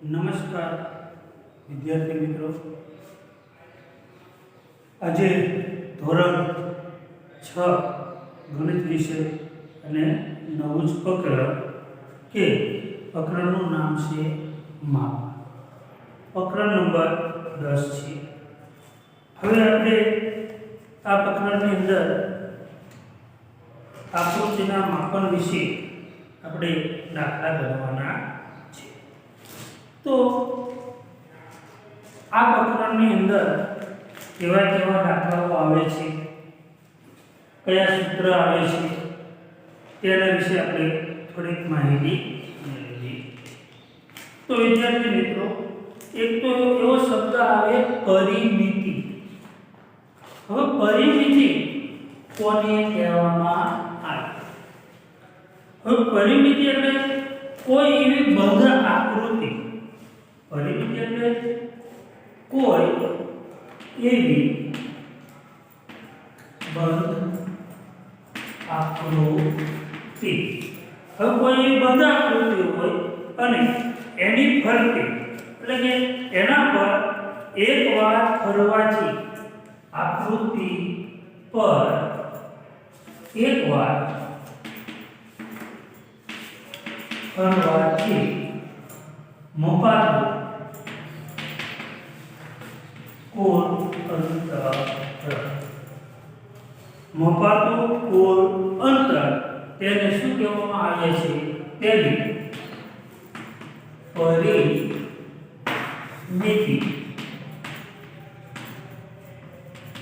નમસ્કાર વિદ્યાર્થી મિત્રો, આજે ધોરણ 6 ગણિત વિષય અને નવું જ પ્રકરણ કે પ્રકરણનું નામ છે માપ. પ્રકરણ નંબર 10 છે. હવે આપણે આ પ્રકરણની અંદર આકૃતિના માપન વિશે આપણે દાખલા ગણવાના છે. તો આ પ્રકરણની અંદર કેવા કેવા દાખલાઓ આવે છે, કયા સૂત્ર આવે છે, તેના વિશે આપણે થોડીક માહિતી મેળવીએ. તો વિદ્યાર્થી મિત્રો, એક તો એવો શબ્દ આવે પરિમિતિ. હવે પરિમિતિ કોને કહેવામાં આવે? હવે પરિમિતિ એટલે કોઈ એવી બંધ આકૃતિ. પરિમિતિ એટલે કોઈ એવી બંધ આકૃતિ. હવે કોઈ એવી બંધ આકૃતિ હોય અને એની ફરતે એટલે કે એના પર એકવાર ફરવાથી આકૃતિ પર એકવાર ફરવાથી મપાતું કુલ અંતર તેને શું કહેવામાં આવે છે? તેની પરિમિતિ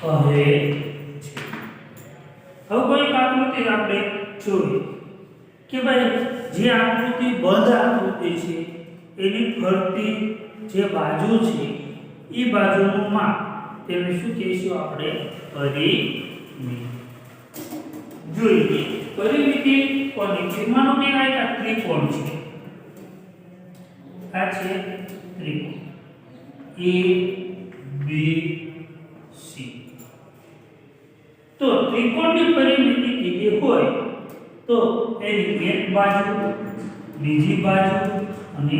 કહે છે. હવે કોઈ આકૃતિ આપણે જોઈએ કે ભાઈ જે આકૃતિ બંધ આકૃતિ છે એની ફરતી જે બાજુ છે એ બાજુનું માપ તેને શું કહીશું આપણે? પરિમિતિ. જોઈએ પરિમિતિ કોની છે? માનો કે આ ત્રિકોણ છે, આ છે ત્રિકોણ A B C. તો ત્રિકોણની પરિમિતિ કીધી હોય તો એની એક બાજુ, બીજી બાજુ અને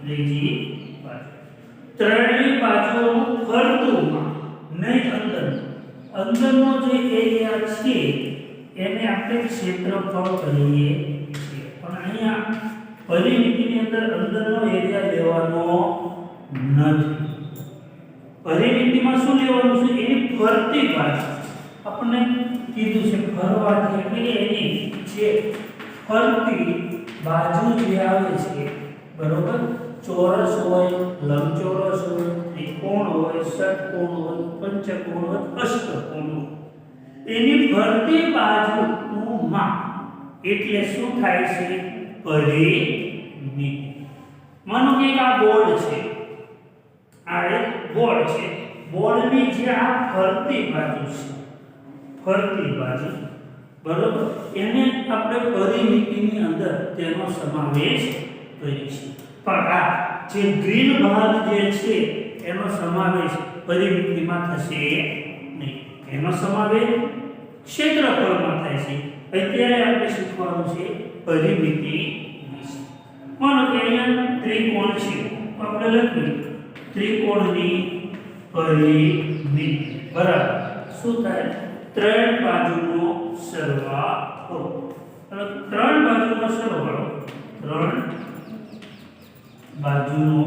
ત્રીજી બાજુ, ત્રણેય બાજુઓનું ફરતું માપ, નહીં અંદરનો જે એરિયા છે એને આપણે ક્ષેત્રફળ કહીએ છીએ. પણ અહીંયા પરિમિતિની અંદરનો એરિયા લેવાનો નથી. પરિમિતિમાં શું લેવાનું છે? એની ફરતી બાજુ. આપણને કીધું છે ફરવાથી એટલે એની જે ફરતી બાજુ જે આવે છે, બરોબર, ચોરસ હોય, લંબચોરસ હોય, ત્રિકોણ હોય, ષટકોણ હોય, પંચકોણ હોય, અષ્ટકોણ હોય, એની ફરતી બાજુનું માપ એટલે શું થાય છે? પરિમિતિ. માનો કે આ બોર્ડ છે, આ એક બોર્ડ છે, બોર્ડની જે આ ફરતી બાજુ છે, ફરતી બાજુ, બરોબર, એને આપણે પરિમિતિની અંદર તેનો સમાવેશ કરીએ છીએ. પણ આ જે ગ્રીન ભાગ જે છે એનો સમાવેશ પરિમિતિમાં થશે નહીં. એનો સમાવેશ ક્ષેત્રફળમાં થાય છે. અત્યારે આપણે શીખવાનું છે પરિમિતિ વિશે. માનો કે અહીંયા ત્રિકોણ છે, આપણે લખ્યું ત્રિકોણની પરિમિતિ બરાબર શું થાય? ત્રણ બાજુનો સરવાળો. ત્રણ બાજુનો સરવાળો, ત્રણ બાજુનો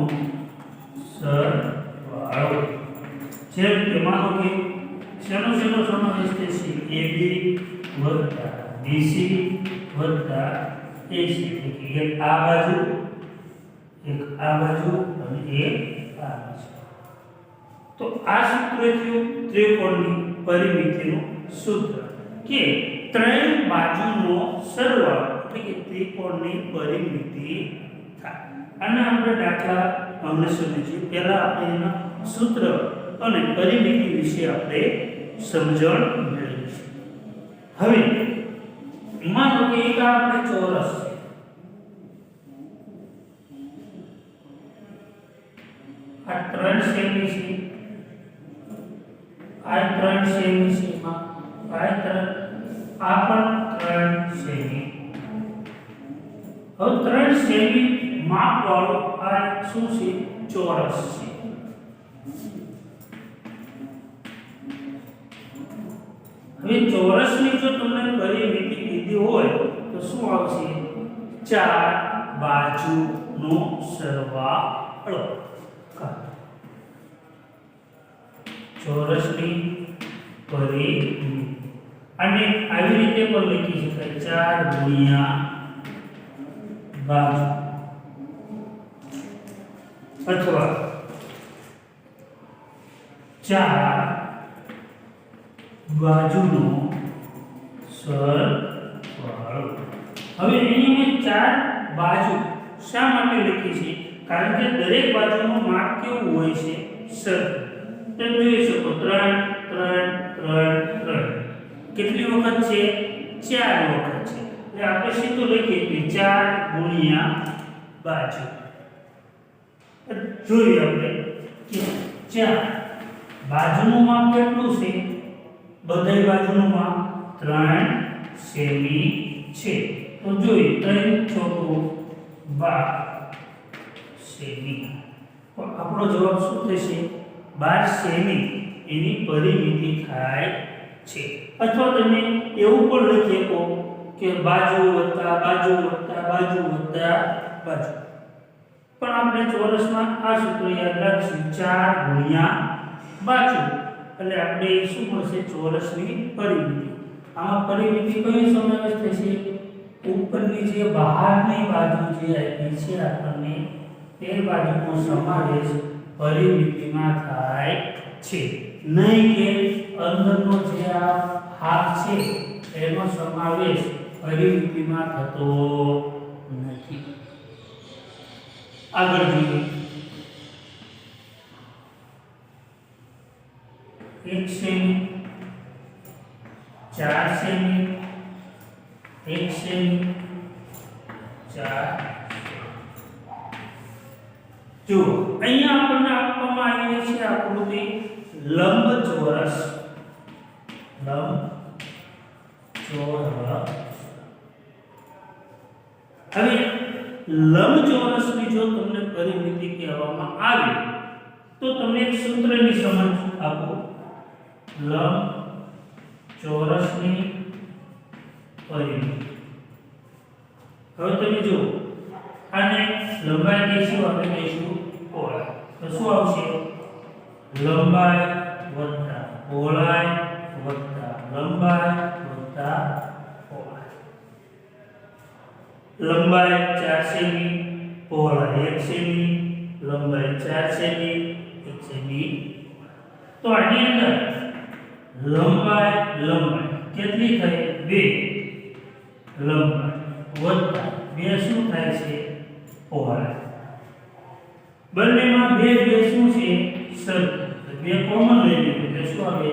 સરવાળો. જેમ કે માનો કે શેનો સમાવેશ થશે? AB વત્તા BC વત્તા AC. એક આ બાજુ, એક આ બાજુ અને એક આ બાજુ. તો આ સૂત્ર થયું ત્રિકોણની પરિમિતિનું સૂત્ર કે ત્રણ બાજુનો સરવાળો એટલે કે ત્રિકોણની પરિમિતિ થાય. અને આપણે દાખલા હમણાં સમજીએ. પહેલા આપણે એના સૂત્ર અને પરિમિતિ વિશે આપણે સમજણ મેળવીશું. હવે માનો કે એક આપણે ચોરસ છે, આ 3 સેમી છે, આ 3 સેમી છે, આ પણ 3 સેમી. હવે 3 સેમી માપ વાળો આ શું છે ચોરસ છે હવે ચોરસની જો તમને પરિમિતિ કીધી હોય તો શું આવશે ચાર બાજુનો સરવાળો ચોરસની પરિમિતિ અને આવી રીતે પણ લખી શકાય 4 ગુણ્યા બાજુ અથવા 4 બાજુનો સરવાળો હવે અહીં મેં 4 બાજુ શા માટે લખી છે કારણ કે દરેક બાજુનું માપ કેવું હોય છે સરખું તમે જોઈ શકો 3 3 3 3 કેટલી વખત છે 4 વખત છે એટલે આપણે સીધું લખીએ કે 4 ગુણ્યા બાજુ જોઈએ આપણે કે 4 બાજુનું માપ કેટલું છે બધાય બાજુનું માપ 3 સેમી છે તો જોઈએ 3 ચોકું 12 સેમી તો આપણો જવાબ શું થશે 12 સેમી એની પરિમિતિ થાય છે અથવા તમે એવું પણ લખી શકો કે બાજુ વત્તા બાજુ વત્તા બાજુ વત્તા બાજુ પણ આપણે ચોરસમાં આ સૂત્ર યાદ રાખીશું 4 ગુણ્યા બાજુ એટલે આપણે શું મળશે ચોરસની પરિમિતિ આમાં પરિમિતિ કયો સમાવેશ થશે ઉપરની જે બહારની બાજુ જે આપી છે આપણને તે બાજુનો સમાવેશ પરિમિતિમાં થાય છે નહીં કે અંદરનો જે આ ભાગ છે એનો સમાવેશ પરિમિતિમાં થતો નથી આગળ જોઈએ 1 સેમી 4 સેમી 1 સેમી 4 જો અહીંયા આપણને આપવામાં આવી છે આકૃતિ લંબચોરસ હવે લંબચોરસની જો તમને પરિમિતિ કહેવામાં આવે તો તમને એક સૂત્રની સમજ આપો લંબચોરસની પરિમિતિ હવે તમે જો આને લંબાઈ કહીશું આપણે કહીશું પહોળાઈ તો શું આવશે લંબાઈ વત્તા પહોળાઈ વત્તા લંબાઈ વત્તા પહોળાઈ લંબાઈ 4 સેમી પહોળાઈ 1 સેમી લંબાઈ 4 સેમી 1 સેમી તો આની અંદર લંબાઈ કેટલી થઈ 2 લંબાઈ વત્તા 2 શું થાય છે પહોળાઈ બંનેમાં 2 શું છે સરખું 2 કોમન લઈ લીધું એટલે શું આવે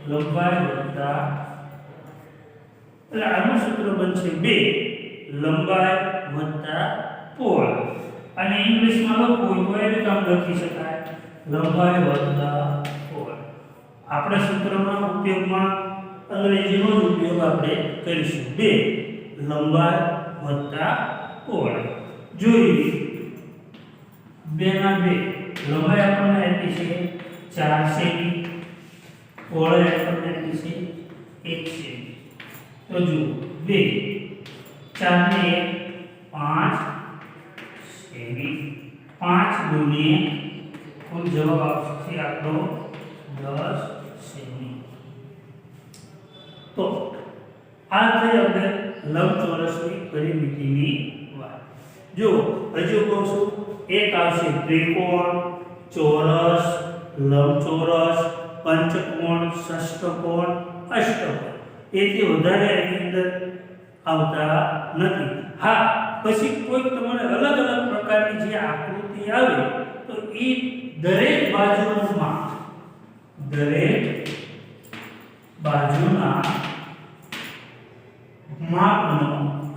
લંબાઈ વત્તા એટલે આનું સૂત્ર બનશે 2 લંબાઈ વત્તા પહોળાઈ અને ઇંગ્લિશમાં લખવું હોય તો એ રીતે લખી શકાય લંબાઈ વત્તા પહોળાઈ આપણે સૂત્રમાં ઉપયોગમાં અંગ્રેજીનો જ ઉપયોગ આપણે કરીશું 2 લંબાઈ વત્તા પહોળાઈ જોઈએ 2 ના 2 લંબાઈ આપણને આપી છે 4 સેમી પહોળાઈ આપણને આપી છે 1 સેમી તો જો 2 4 ને 5 સેમી 5 ગુણ્યા કુલ જવાબ આવશે આપણો 10 સેમી તો આ થઈ આપણે લંબચોરસની પરિમિતિની વાત જો હજુ કહું છું એક આવશે ત્રિકોણ ચોરસ લંબચોરસ પંચકોણ ષષ્ઠકોણ અષ્ટકોણ એથી વધારે એની અંદર આવતા નથી હા પછી કોઈ તમારે અલગ અલગ પ્રકારની જે આકૃતિ આવે તો એ દરેક બાજુનું માપ દરેક બાજુના માપનો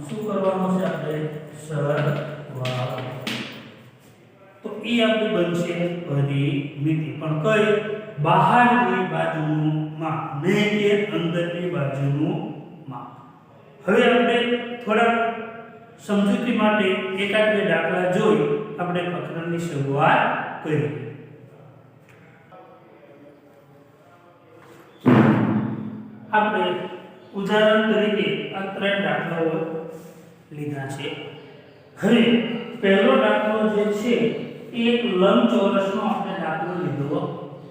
શું કરવાનો છે આપણે સરવાળો તો એ આપણે બનશે પરિમિતિ પણ કઈ બહારની બાજુનું માપ નહીં કે અંદરની બાજુનું માપ હવે આપણે થોડા સમજૂતી માટે એકાદ બે દાખલા જોઈ આપણે પ્રકરણની શરૂઆત કરીએ. આપણે ઉદાહરણ તરીકે આ 3 દાખલાઓ લીધા છે. હવે પહેલો દાખલો જે છે એ એક લંબચોરસનો આપણે દાખલો લીધો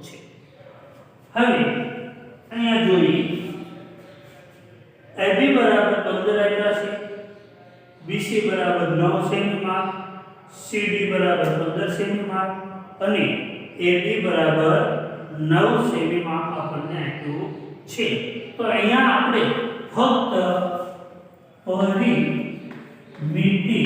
છે. હવે અહીંયા જોઈએ AB બરાબર 15 આપ્યા છે, BC બરાબર 9 સેમી માપ, CD બરાબર 15 સેમી માપ અને AD બરાબર 9 સેમી માપ આપણને આપ્યું છે. તો અહીંયા આપણે ફક્ત પરિમિતિ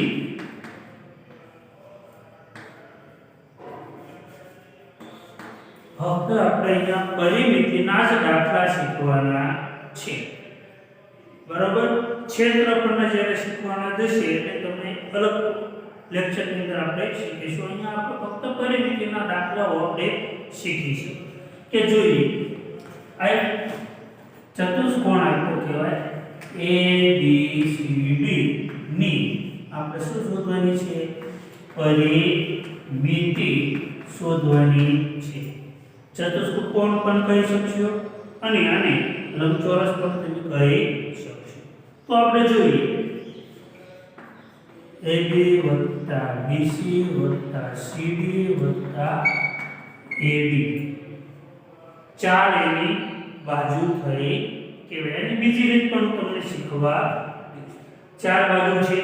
પરિમિતિના જ દાખલા શીખવાના છે. બરાબર, ક્ષેત્રફળના જ્યારે શીખવાના જશે એટલે તમને અલગ લેક્ચરની અંદર આપણે શીખીશું. અહીંયા આપણે ફક્ત પરિમિતિના દાખલાઓ આપણે શીખીશું. કે જોઈએ આ એક ચતુષ્કોણ આપ્યો કહેવાય ABCD ની આપણે શું શોધવાની છે? પરિમિતિ શોધવાની છે. ચતુષ્કોણ પણ કહી શકશો અને આને લંબચોરસ પણ તમે કહી શકશો. તો આપણે જોઈએ AB + BC + CD + AD 4 એની બાજુ થઈ કહેવાય. અને બીજી રીત પણ તમને શીખવા 4 બાજુ છે.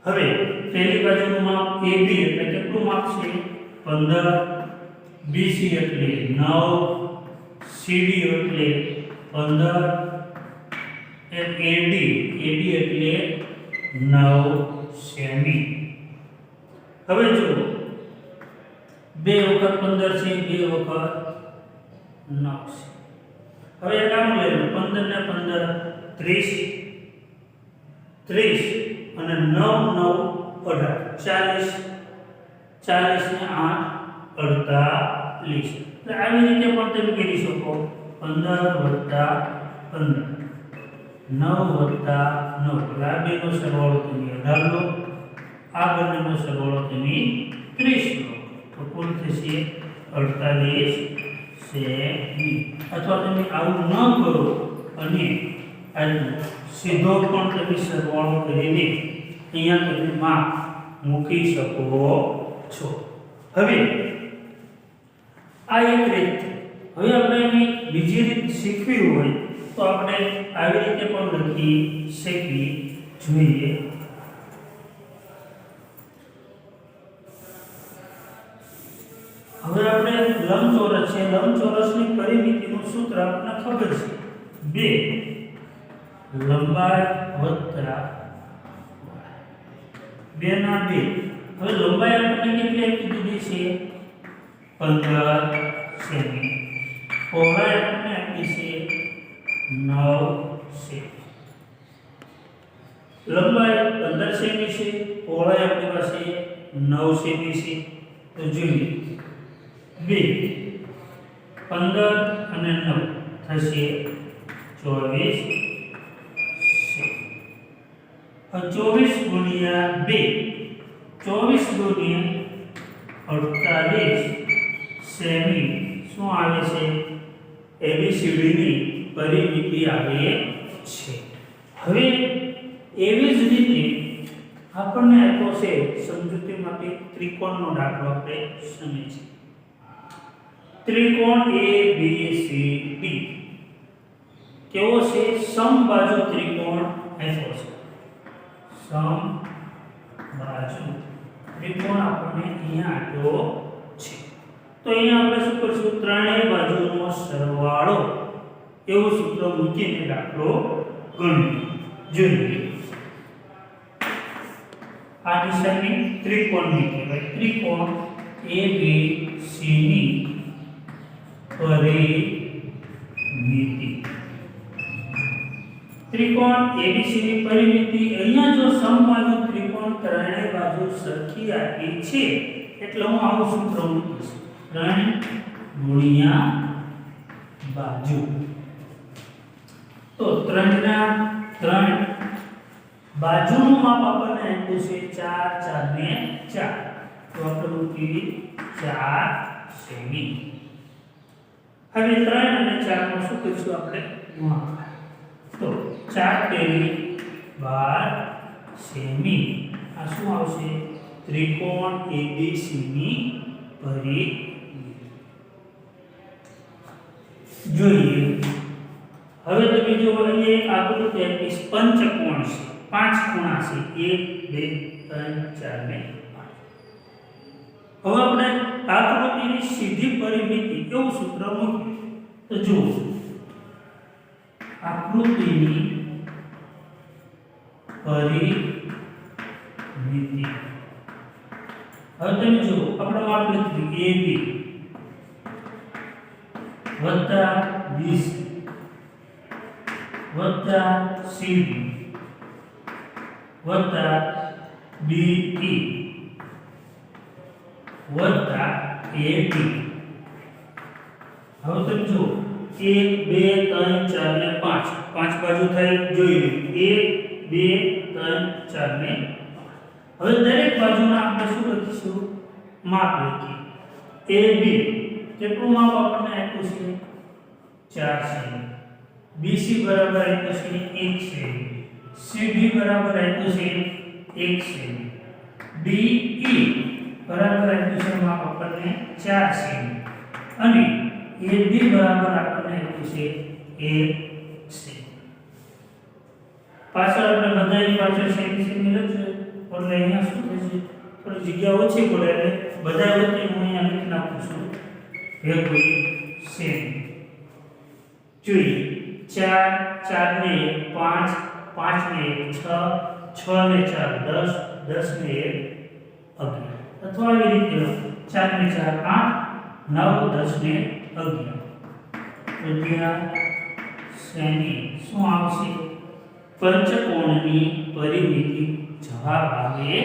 હવે પહેલી બાજુનું માપ AB એટલે કેટલું માપ છે? 15, BC એટલે 9, CD એટલે 15 અને AD એટલે 9 સેમી. હવે જો 2 વખત 15 છે, 2 વખત 9 છે. હવે કામ લેવું 15 ને 15 30 30 અને 9 9 18 40 40 ને 8 48. એટલે આવી રીતે પણ તમે કરી શકો 15 + 15 9 + 9 એટલે આ બેનો સરવાળો તમે 18 લો, આ બંનેનો સરવાળો તમે 30 લો તો કુલ થશે 48 સેમી. અથવા તમે આવું ન કરો અને સીધો પણ તમે સરવાળો કરીને અહીંયા તમે માપ મૂકી શકો છો. હવે આ એક રીત. હવે આપણે એની બીજી રીત શીખવી હોય તો આપણે આવી રીતે પણ લખી શકીએ. જોઈએ હવે આપણે લંબચોરસ છે, લંબચોરસની પરિમિતિનું સૂત્ર આપણને ખબર છે 2 લંબાઈ વત્તા 2 ના 2. હવે લંબાઈ આપણને કેટલી આપી દીધી છે? 15 સેમી. પહોળાઈ આપણને આપી છે 9 સેમી. લંબાઈ 15 સેમી છે, પહોળાઈ આપણી પાસે 9 સેમી છે. તો જોઈએ 2 15 અને 9 થશે 24 સેમી. 24 ગુણ્યા 2 24 ગુણ્યા 48 સેમી શું આવે છે? ABCD ની પરિમિતિ આવે છે. હવે એવી જ રીતે આપણને આપ્યો છે સમજૂતી માટે ત્રિકોણનો દાખલો આપણે સમજીએ. ત્રિકોણ ABCD કેવો છે? સમબાજુ ત્રિકોણ આપ્યો છે. સમબાજુ ત્રિકોણ આપણને અહીંયા આપ્યો છે. તો અહીંયા આપણે શું કરીશું? ત્રણેય બાજુનો સરવાળો એવું સૂત્ર મૂકીને દાખલો ગણીએ. જોઈએ આ દિશાની ત્રિકોણની કહેવાય. ત્રિકોણ ABC ની પરિમિતિ. ત્રિકોણ ABC ની પરિમિતિ અહીંયા જો સમબાજુ ત્રિકોણ ત્રણેય બાજુ સરખી આપી છે એટલે હું આવું સૂત્ર મૂકીશ 3 ગુણ્યા બાજુ. તો 3 ના 3 બાજુનું માપ આપણને આપ્યું છે 4 4 ને 4 તો આપણે મૂકી 4 સેમી. હવે 3 અને 4 માં શું કરીશું આપણે ગુણાકાર. તો 4 તેરી 12 સેમી. આ શું આવશે ત્રિકોણ ABC ની પરિમિતિ. જોઈએ હવે તમે જો અહીંયા એક આકૃતિ આપી પંચકોણ છે, 5 ખૂણા છે 1 2 3 4 ને 5. હવે આપણે આકૃતિની સીધી પરિમિતિ કેવું સૂત્ર મૂકીએ તો જુઓ આકૃતિની પરિમિતિ. હવે તમે જુઓ આપણે માપ લીધું AB BC CD DE AD. હવે તમે જુઓ 1 2 3 4 ને 5 5 બાજુ થાય જોઈ લો 1 2 3 4 ને 5. હવે દરેક બાજુના આપણે શું લખીશું માપ લખીએ. AB કેટલું માપ આપણને આપ્યું છે 4 સેમી. BC બરાબર આપ્યું છે 1 સેમી. CD બરાબર આપ્યું છે 1 સેમી. DE બરાબર આપ્યું છે માપ આપણને 4 સેમી. અને AB બરાબર આપણને આપ્યું છે 1 સેમી. પાછળ આપણે બધાની પાછળ સેમી સેમી લખીએ એટલે અહીંયા શું થશે થોડી જગ્યા ઓછી પડે એટલે બધા વચ્ચે હું અહીંયા લખી નાખું છું 1 સેમી. જોઈએ 4 4 ને 1 5 5 ને 1 6 6 ને 4 10 10 ને 1 11 અથવા આવી રીતે 4 ને 4 8 9 10 ને 11 રૂપિયા સેમી. શું આવશે પંચકોણની પરિમિતિ જવાબ આવે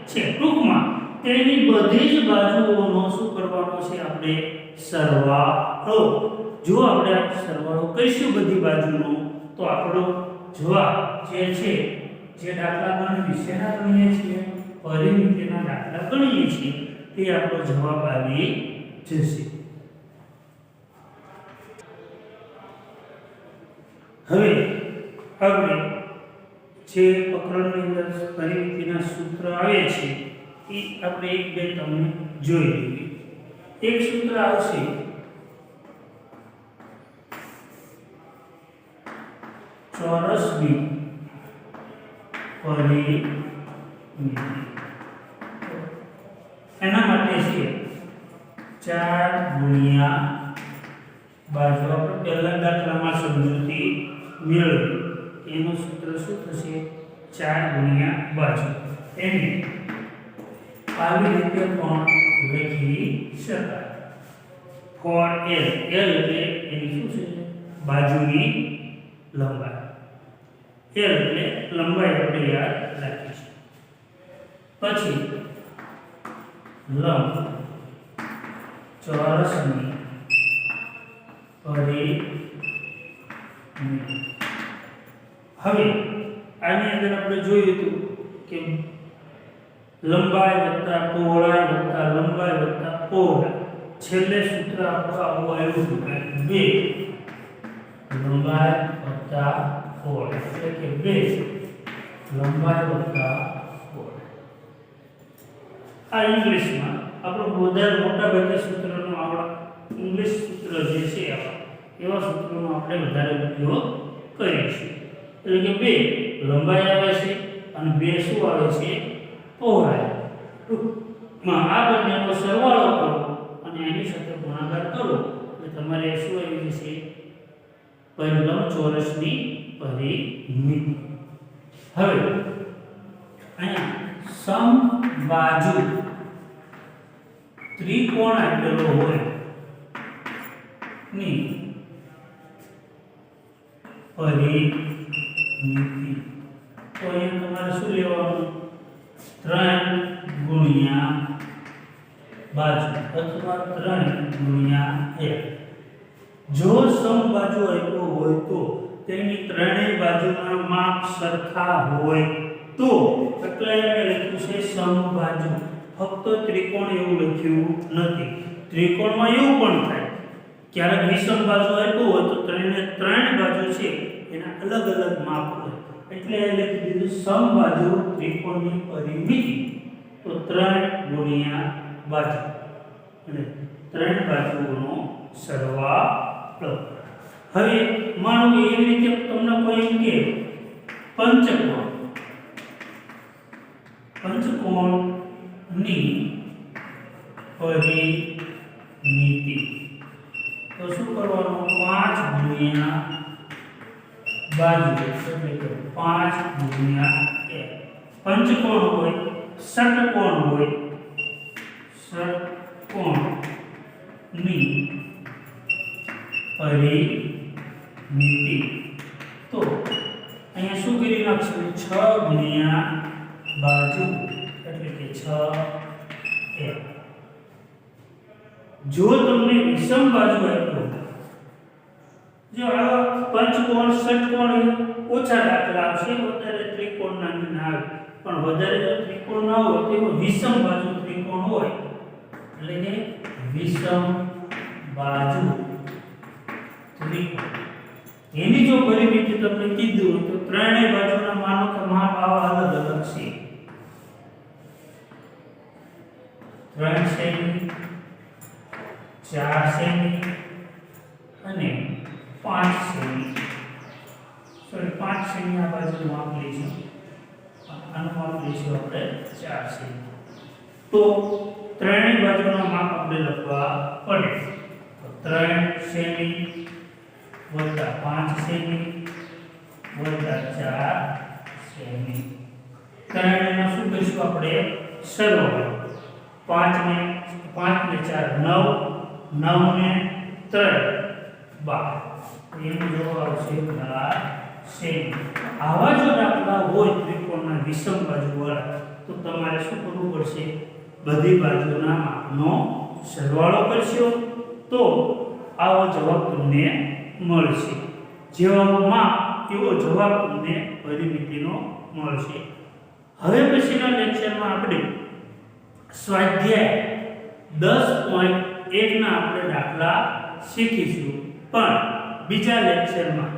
છે. ટૂંકમાં તેની બધી જ બાજુઓનો શું કરવાનો છે આપણે સરવાળો. જો આપણે સરવાળો કરીશું બધી બાજુનો તો આપણો જવાબ જે છે જે દાખલા ગણીએ શેના ગણીએ છીએ પરિમિતિના દાખલા ગણીએ છીએ તે આપણો જવાબ આવી જશે. હવે આપણે જે પ્રકરણની અંદર પરિમિતિના સૂત્ર આવે છે એ આપણે એક બે તમને જોઈ લઈએ. એક સૂત્ર આવશે ચોરસની પરિમિતિ. એના માટે છે 4 ગુણ્યા બાજુ. આપણે પહેલા દાખલામાં સમજૂતી મેળવી એનું સૂત્ર શું થશે 4 ગુણ્યા બાજુ. એને આવી રીતે પણ લખી શકાય. 4L એટલે એની શું છે બાજુની લંબાઈ. L એટલે લંબાઈ આપણે યાદ રાખીશું. પછી લંબ ચોરસની પરિમિતિ. હવે આની અંદર આપણે જોયું હતું કે લંબાઈ વત્તા પહોળાઈ વત્તા લંબાઈ વત્તા પહોળાઈ. છેલ્લે સૂત્ર આપણું આવું આવ્યું હતું કે 2 લંબાઈ વત્તા પહોળાઈ એટલે કે 2 લંબાઈ વત્તા પહોળાઈ. આ ઇંગ્લિશમાં આપણો વધારે મોટા ભાગે સૂત્રનો આપણા ઇંગ્લિશ સૂત્ર જે છે એવા સૂત્રોનો આપણે વધારે ઉપયોગ કરીશું. એટલે કે 2 લંબાઈ આવે છે અને 2 શું આવે છે પહોળાઈ. ટૂંકમાં આ બંનેનો સરવાળો કરો અને એની સાથે ગુણાકાર કરો એટલે તમારે શું આવી જશે લંબચોરસની પરિમિતિ. હવે અહીંયા સમબાજુ ત્રિકોણ આપેલો હોય ની પરિમિતિ. તો અહીંયા તમારે શું લેવાનું 3 ગુણ્યા બાજુ અથવા 3 ગુણ્યા 1. જો સમબાજુ આપ્યો હોય તો તેની ત્રણેય બાજુના માપ સરખા હોય તો એટલે મેં લખ્યું છે સમબાજુ. ફક્ત ત્રિકોણ એવું લખ્યું નથી. ત્રિકોણમાં એવું પણ થાય ક્યારેક વિષમ બાજુ આપ્યું હોય તો ત્રણ બાજુ છે એના અલગ અલગ માપ હોય એટલે એ લખી દીધું સમબાજુ ત્રિકોણની પરિમિતિ. તો 3 ગુણ્યા બાજુ અને 3 બાજુઓનો સરવાળો. હવે માનો કે એવી રીતે તમને કોઈ એમ કે પંચકોણની પરિમિતિ તો શું કરવાનું 5 ગુણ્યા બાજુ એટલે કે 5 ગુણ્યા 1. પંચકોણ હોય ષટકોણ હોય ષટકોણની પરિમિતિ તો અહીંયા શું કરી નાખશું 6 ગુણ્યા બાજુ એટલે કે 6 જો તમને વિષમ બાજુ આપ્યો જો આ પંચકોણ ષટકોણ ઓછા દાખલા આવશે વધારે ત્રિકોણના ના આવે પણ વધારે જો ત્રિકોણ ના હોય તો વિષમ બાજુ ત્રિકોણ હોય એટલે કે વિષમ બાજુ ત્રિકોણ એની જો પરિમિતિ તમને કીધું તો ત્રણેય બાજુના માનો કે માપ આવા અલગ અલગ છે 3 સેમી 4 સેમી અને 5 સેમી. સોરી 5 સેમી આ બાજુનું માપ લઈશું આનું માપ લઈશું આપણે 4 સેમી. તો ત્રણેય બાજુના માપ આપણે લખવા પડે તો 3 સેમી વત્તા 5 સેમી વત્તા 4 સેમી. ત્રણેયનો શું કરીશું આપણે સરવાળો 5 ને 4 9 9 ને 3 12 એનો જવાબ આવશે 12 સેમી. આવા જો દાખલા હોય ત્રિકોણના વિષમ બાજુ વાળા તો તમારે શું કરવું પડશે બધી બાજુના માપનો સરવાળો કરશો તો આવો જવાબ તમને મળશે. જેવો માપ એવો જવાબ તમને પરિમિતિનો મળશે. હવે પછીના લેક્ચરમાં આપણે સ્વાધ્યાય 10.1 ના આપણે દાખલા શીખીશું પણ બીજા લેક્ચરમાં